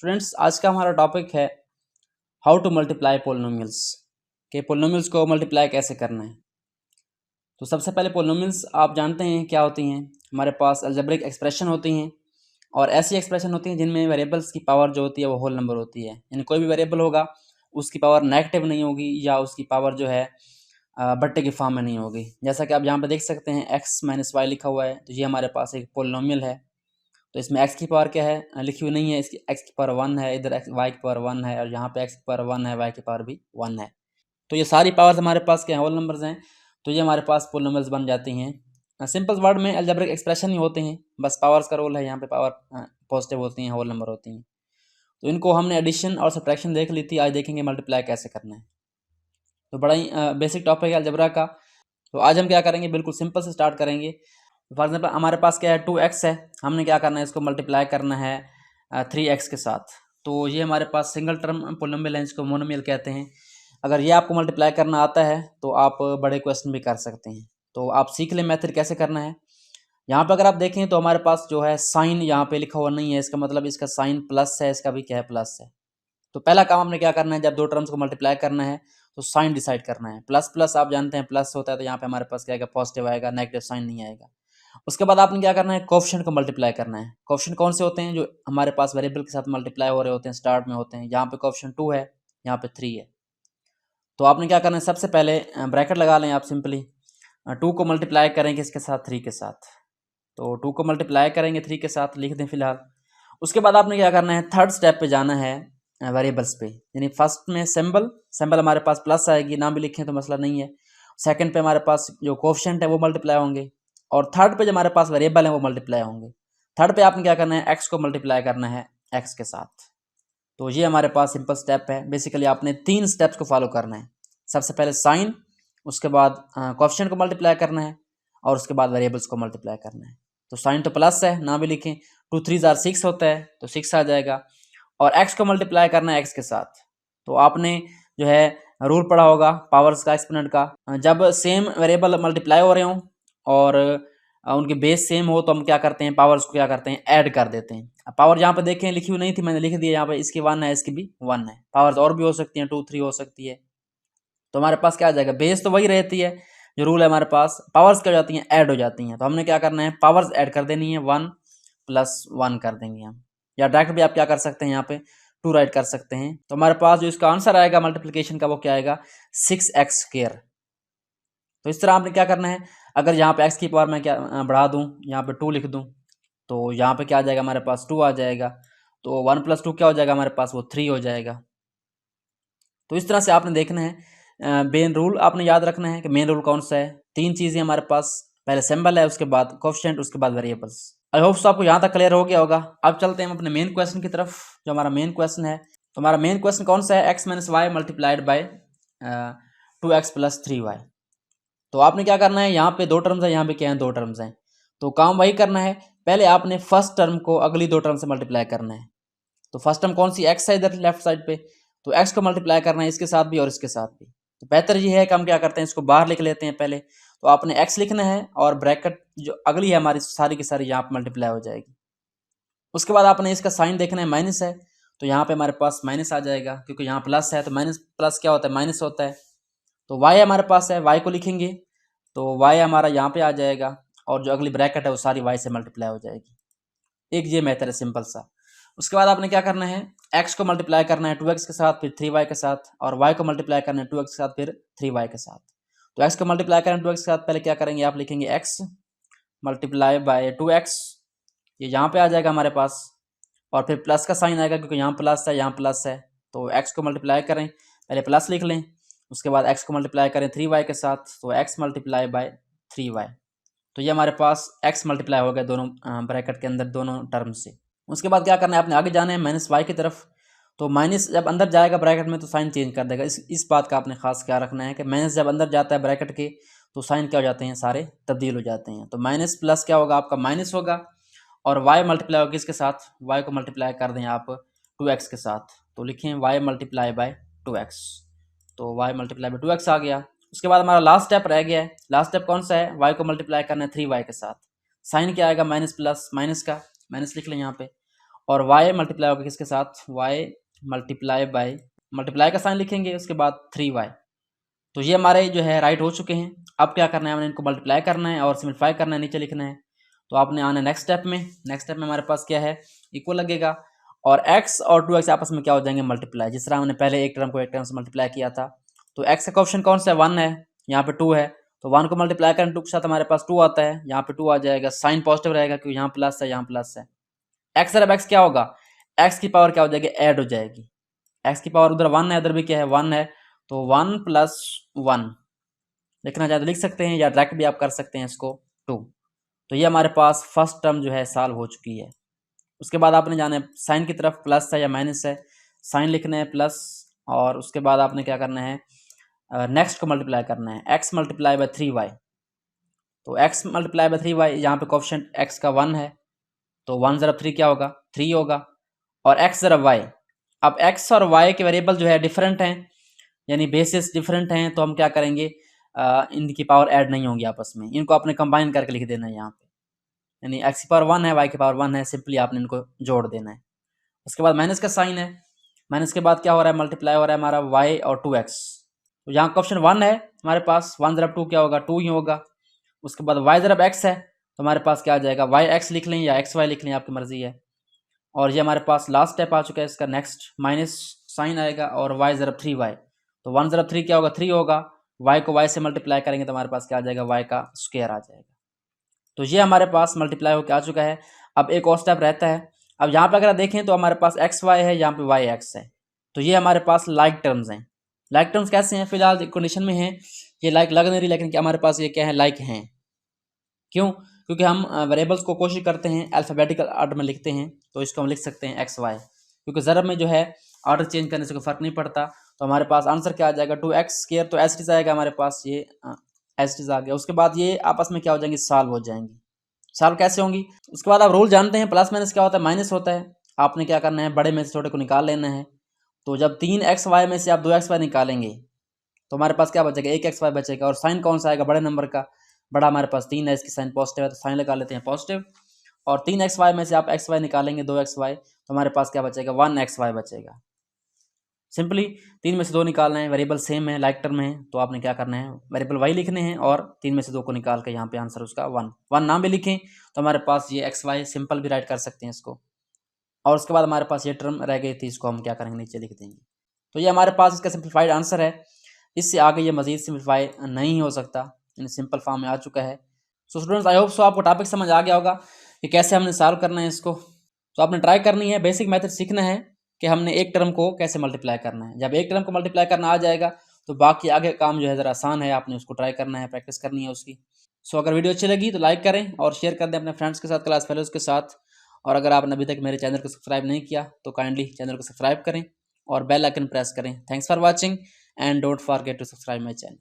Students, आज का हमारा टॉपिक है हाउ टू मल्टीप्लाई पोलिनोमियल्स के पोलिनोमियल्स को मल्टीप्लाई कैसे करना है। तो सबसे पहले पोलिनोमियल्स आप जानते हैं क्या होती हैं। हमारे पास अलजेब्रिक एक्सप्रेशन होती हैं और ऐसी एक्सप्रेशन होती हैं जिनमें वेरिएबल्स की पावर जो होती है वो होल नंबर होती है, यानी कोई भी वेरिएबल होगा उसकी पावर नेगेटिव नहीं होगी या उसकी पावर जो है बट्टे की फॉर्म में नहीं होगी। जैसा कि आप यहाँ पे देख सकते हैं x माइनस वाई लिखा हुआ है, तो ये हमारे पास एक पोलिनोमियल है। तो इसमें x की पावर क्या है लिखी हुई नहीं है, इसकी x की पावर 1 है, इधर y की पावर 1 है और यहाँ पे x की पावर 1 है, y की पावर भी 1 है। तो ये सारी पावर्स हमारे पास क्या है, होल नंबर्स हैं। तो ये हमारे पास पोलिनोमियल्स बन जाती हैं। सिंपल वर्ड में अलजेब्रिक एक्सप्रेशन ही होते हैं, बस पावर्स का रोल है। यहाँ पे पावर पॉजिटिव होती हैं, होल नंबर होती हैं। तो इनको हमने एडिशन और सब्ट्रैक्शन देख ली थी, आज देखेंगे मल्टीप्लाई कैसे करना है। तो बड़ा ही बेसिक टॉपिक है अलजेब्रा का। तो आज हम क्या करेंगे, बिल्कुल सिंपल से स्टार्ट करेंगे। फॉर एग्जाम्पल हमारे पास क्या है 2x है, हमने क्या करना है इसको मल्टीप्लाई करना है 3x के साथ। तो ये हमारे पास सिंगल टर्म पोलिनोमियल है, इसको मोनोमियल कहते हैं। अगर ये आपको मल्टीप्लाई करना आता है तो आप बड़े क्वेश्चन भी कर सकते हैं। तो आप सीख लें मेथड कैसे करना है। यहाँ पर अगर आप देखें तो हमारे पास जो है साइन यहाँ पे लिखा हुआ नहीं है, इसका मतलब इसका साइन प्लस है, इसका भी क्या है प्लस है। तो पहला काम हमने क्या करना है, जब दो टर्म्स को मल्टीप्लाई करना है तो साइन डिसाइड करना है। प्लस प्लस आप जानते हैं प्लस होता है, तो यहाँ पे हमारे पास क्या आएगा, पॉजिटिव आएगा, नेगेटिव साइन नहीं आएगा। उसके बाद आपने क्या करना है, कोएफिशिएंट को मल्टीप्लाई करना है। कोएफिशिएंट कौन से होते हैं, जो हमारे पास वेरिएबल के साथ मल्टीप्लाई हो रहे होते हैं, स्टार्ट में होते हैं। यहाँ पे कोएफिशिएंट 2 है, यहाँ पे 3 है। तो आपने क्या करना है, सबसे पहले ब्रैकेट लगा लें आप। सिंपली 2 को मल्टीप्लाई करेंगे इसके साथ 3 के साथ। तो 2 को मल्टीप्लाई करेंगे 3 के साथ, लिख दें फिलहाल। उसके बाद आपने क्या करना है, थर्ड स्टेप पे जाना है वेरिएबल्स पे। यानी फर्स्ट में सिंबल हमारे पास प्लस आएगी, ना भी लिखें तो मसला नहीं है। सेकंड पे हमारे पास जो कोएफिशिएंट है वो मल्टीप्लाई होंगे और थर्ड पे जो हमारे पास वेरिएबल है वो मल्टीप्लाई होंगे। थर्ड पे आपने क्या करना है, x को मल्टीप्लाई करना है x के साथ। तो ये हमारे पास सिंपल स्टेप है। बेसिकली आपने 3 स्टेप्स को फॉलो करना है। सबसे पहले साइन, उसके बाद कोएफिशिएंट को मल्टीप्लाई करना है और उसके बाद वेरिएबल्स को मल्टीप्लाई करना है। तो साइन तो प्लस है, ना भी लिखें। 2 3 6 होता है, तो 6 आ जाएगा। और x को मल्टीप्लाई करना है x के साथ। तो आपने जो है रूल पढ़ा होगा पावर्स का, एक्सपोनेंट का। जब सेम वेरिएबल मल्टीप्लाई हो रहे हों और उनके बेस सेम हो तो हम क्या करते हैं, पावर्स को क्या करते हैं, ऐड कर देते हैं। पावर यहाँ पे देखें लिखी हुई नहीं थी, मैंने लिख दिया यहाँ पे, इसकी 1 है, इसकी भी 1 है। पावर्स और भी हो सकती हैं, 2 3 हो सकती है। तो हमारे पास क्या आ जाएगा, बेस तो वही रहती है, जो रूल है हमारे पास, पावर्स क्या हो जाती हैं, ऐड हो जाती हैं। तो हमने क्या करना है, पावर्स ऐड कर देनी है, 1 + 1 कर देंगे हम। या डायरेक्ट भी आप क्या कर सकते हैं, यहाँ पे 2 राइट कर सकते हैं। तो हमारे पास जो इसका आंसर आएगा मल्टीप्लिकेशन का वो क्या आएगा, 6x²। तो इस तरह आपने क्या करना है, अगर यहाँ पे x की पावर मैं क्या बढ़ा दूँ, यहाँ पे 2 लिख दूँ, तो यहाँ पे क्या आ जाएगा, हमारे पास 2 आ जाएगा। तो 1 + 2 क्या हो जाएगा हमारे पास, वो 3 हो जाएगा। तो इस तरह से आपने देखना है। मेन रूल आपने याद रखना है कि मेन रूल कौन सा है। 3 चीज़ें हमारे पास, पहले सिंबल है, उसके बाद कोएफिशिएंट, उसके बाद वेरिएबल्स। आई होप सो आपको यहाँ तक क्लियर हो गया होगा। अब चलते हैं हम अपने मेन क्वेश्चन की तरफ, जो हमारा मेन क्वेश्चन है। तो हमारा मेन क्वेश्चन कौन सा है, x - y multiplied by 2x + 3y। तो आपने क्या करना है, यहाँ पे 2 टर्म्स है, यहाँ पे क्या है, 2 टर्म्स हैं। तो काम वही करना है, पहले आपने फर्स्ट टर्म को अगली 2 टर्म से मल्टीप्लाई करना है। तो फर्स्ट टर्म कौन सी, x है इधर लेफ्ट साइड पे, तो x को मल्टीप्लाई करना है इसके साथ भी और इसके साथ भी। तो बेहतर ये है कि हम क्या करते हैं, इसको बाहर लिख लेते हैं पहले। तो आपने x लिखना है और ब्रैकेट जो अगली है हमारी सारी की सारी यहाँ पर मल्टीप्लाई हो जाएगी। उसके बाद आपने इसका साइन देखना है, माइनस है, तो यहाँ पे हमारे पास माइनस आ जाएगा, क्योंकि यहाँ प्लस है तो माइनस प्लस क्या होता है, माइनस होता है। तो y हमारे पास है, y को लिखेंगे तो y हमारा यहाँ पे आ जाएगा और जो अगली ब्रैकेट है वो सारी y से मल्टीप्लाई हो जाएगी। एक ये मेथड है सिंपल सा। उसके बाद आपने क्या करना है, x को मल्टीप्लाई करना है 2x के साथ, फिर 3y के साथ, और y को मल्टीप्लाई करना है 2x के साथ, फिर 3y के साथ। तो x को मल्टीप्लाई करना है 2x के साथ, पहले क्या करेंगे, आप लिखेंगे x × 2x, ये यहाँ पे आ जाएगा हमारे पास, और फिर प्लस का साइन आएगा क्योंकि यहाँ प्लस है, यहाँ प्लस है। तो x को मल्टीप्लाई करें, पहले प्लस लिख लें, उसके बाद x को मल्टीप्लाई करें 3y के साथ, तो x × 3y। तो ये हमारे पास x मल्टीप्लाई हो गया दोनों ब्रैकेट के अंदर, दोनों टर्म से। उसके बाद क्या करना है, आपने आगे जाना है -y की तरफ। तो माइनस जब अंदर जाएगा ब्रैकेट में तो साइन चेंज कर देगा। इस बात का आपने खास क्या रखना है कि माइनस जब अंदर जाता है ब्रैकेट के तो साइन क्या हो जाते हैं, सारे तब्दील हो जाते हैं। तो माइनस प्लस क्या होगा, आपका माइनस होगा, और y मल्टीप्लाई होगा किसके साथ, y को मल्टीप्लाई कर दें आप 2x के साथ। तो लिखें y × 2x, तो y × 2x आ गया। उसके बाद हमारा लास्ट स्टेप रह गया है। लास्ट स्टेप कौन सा है, y को मल्टीप्लाई करना है 3y के साथ। साइन क्या आएगा, माइनस प्लस माइनस का, माइनस लिख लें यहाँ पे, और वाई मल्टीप्लाई होगा किसके साथ, वाई मल्टीप्लाई बाई, मल्टीप्लाई का साइन लिखेंगे, उसके बाद 3y। तो ये हमारे जो है राइट हो चुके हैं। अब क्या करना है, हमने इनको मल्टीप्लाई करना है और सिम्प्लीफाई करना है, नीचे लिखना है। तो आपने आना नेक्स्ट स्टेप में। नेक्स्ट स्टेप में हमारे पास क्या है, इक्वल लगेगा और x और 2x आपस में क्या हो जाएंगे, मल्टीप्लाई। जिस तरह हमने पहले एक टर्म को एक टर्म से मल्टीप्लाई किया था। तो x का कोएफिशिएंट कौन सा है, 1 है, यहाँ पे 2 है, तो 1 को मल्टीप्लाई करें 2 के साथ हमारे पास 2 आता है, यहाँ पे 2 आ जाएगा, साइन पॉजिटिव रहेगा क्योंकि यहाँ प्लस है, यहाँ प्लस है। x जब x क्या होगा, x की पावर क्या हो जाएगी, ऐड हो जाएगी। x की पावर उधर 1 है, इधर भी क्या है, 1 है, तो 1 प्लस 1 लिखना चाहे तो लिख सकते हैं, या डायरेक्ट भी आप कर सकते हैं इसको 2। तो ये हमारे पास फर्स्ट टर्म जो है सॉल्व हो चुकी है। उसके बाद आपने जाना है साइन की तरफ, प्लस है या माइनस है, साइन लिखना है प्लस, और उसके बाद आपने क्या करना है, नेक्स्ट को मल्टीप्लाई करना है, x मल्टीप्लाई बाई 3y। तो x मल्टीप्लाई बाई 3y, यहाँ पे कोएफिशिएंट x का 1 है, तो 1 ज़रब 3 क्या होगा, 3 होगा, और x ज़रब y। अब x और y के वेरिएबल जो है डिफरेंट हैं, यानी बेसिस डिफरेंट हैं, तो हम क्या करेंगे, इनकी पावर ऐड नहीं होंगी आपस में, इनको आपने कंबाइन करके लिख देना है यहाँ पे, यानी x की पावर 1 है, y की पावर 1 है, सिंपली आपने इनको जोड़ देना है। उसके बाद माइनस का साइन है, माइनस के बाद क्या हो रहा है, मल्टीप्लाई हो रहा है हमारा y और 2x। तो यहाँ क्वेश्चन 1 है हमारे पास, 1 ज़रब 2 क्या होगा, 2 ही होगा। उसके बाद y ज़रब x है, तो हमारे पास क्या आ जाएगा, yx लिख लें या xy लिख लें, आपकी मर्जी है। और ये हमारे पास लास्ट स्टेप आ चुका है इसका, नेक्स्ट माइनस साइन आएगा और y ज़रब 3y। तो 1 ज़रब 3 क्या होगा, 3 होगा, y को y से मल्टीप्लाई करेंगे तो हमारे पास क्या आ जाएगा, y का स्क्वायर आ जाएगा। तो ये हमारे पास मल्टीप्लाई होकर आ चुका है। अब एक और स्टेप रहता है, अब यहाँ पे अगर देखें तो हमारे पास एक्स वाई है, यहाँ पे वाई एक्स है, तो ये हमारे पास लाइक टर्म्स हैं। लाइक टर्म्स कैसे हैं, फिलहाल कंडीशन में हैं, ये लाइक लग नहीं रही, लेकिन क्या हमारे पास ये क्या है, लाइक हैं। क्यों, क्योंकि हम वेरिएबल्स को कोशिश करते हैं अल्फ़ाबेटिकल ऑर्डर में लिखते हैं, तो इसको हम लिख सकते हैं एक्स वाई, क्योंकि ज़रब में जो है ऑर्डर चेंज करने से कोई फ़र्क नहीं पड़ता। तो हमारे पास आंसर क्या आ जाएगा, 2x² तो एस आएगा हमारे पास, ये एस आ गया। उसके बाद ये आपस में क्या हो जाएंगी, सॉल्व हो जाएंगी। सॉल्व कैसे होंगी, उसके बाद आप रूल जानते हैं, प्लस माइनस क्या होता है, माइनस होता है। आपने क्या करना है, बड़े में से छोटे को निकाल लेना है। तो जब 3xy में से आप 2xy निकालेंगे तो हमारे पास क्या बचेगा, 1xy बचेगा। और साइन कौन सा आएगा, बड़े नंबर का, बड़ा हमारे पास 3 है, इसकी साइन पॉजिटिव है, तो साइन लगा लेते हैं पॉजिटिव। और 3xy में से आप xy निकालेंगे 2xy, तो हमारे पास क्या बचेगा, 1xy बचेगा। सिंपली 3 में से 2 निकालना है, वेरिएबल सेम है, लाइक टर्म है, तो आपने क्या करना है, वेरिएबल y लिखने हैं और 3 में से 2 को निकाल के यहाँ पे आंसर उसका 1 नाम भी लिखें, तो हमारे पास ये xy सिंपल भी राइट कर सकते हैं इसको। और उसके बाद हमारे पास ये टर्म रह गई थी, इसको हम क्या करेंगे, नीचे लिख देंगे। तो ये हमारे पास इसका सिंप्लीफाइड आंसर है। इससे आगे ये मजीद सिंप्लीफाई नहीं हो सकता, इन सिंपल फॉर्म में आ चुका है। So students, I hope so आपको टॉपिक समझ आ गया होगा कि कैसे हमने सॉल्व करना है इसको। तो आपने ट्राई करनी है, बेसिक मेथड सीखना है कि हमने एक टर्म को कैसे मल्टीप्लाई करना है। जब एक टर्म को मल्टीप्लाई करना आ जाएगा तो बाकी आगे काम जो है ज़रा आसान है, आपने उसको ट्राई करना है, प्रैक्टिस करनी है उसकी। सो अगर वीडियो अच्छी लगी तो लाइक करें और शेयर कर दें अपने फ्रेंड्स के साथ, क्लास फेलोज़ के साथ। और अगर आपने अभी तक मेरे चैनल को सब्सक्राइब नहीं किया तो काइंडली चैनल को सब्सक्राइब करें और बेल आइकन प्रेस करें। Thanks for watching and don't forget to subscribe my channel.